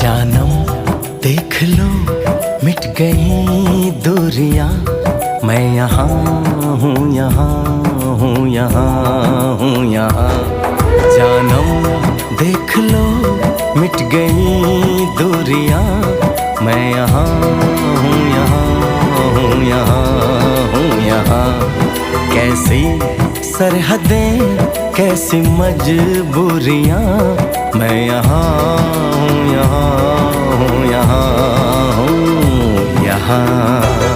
जानम देख लो मिट गई दूरियां, मैं यहाँ हूँ, यहाँ हूँ, यहाँ हूँ, यहाँ। जानम देख लो मिट गई दूरियां, मैं यहाँ हूँ, यहाँ हूँ, यहाँ हूँ, यहाँ। कैसी सरहदें कैसी मजबूरियां, मैं यहाँ हूँ, यहाँ हूँ, यहाँ हूँ, यहाँ।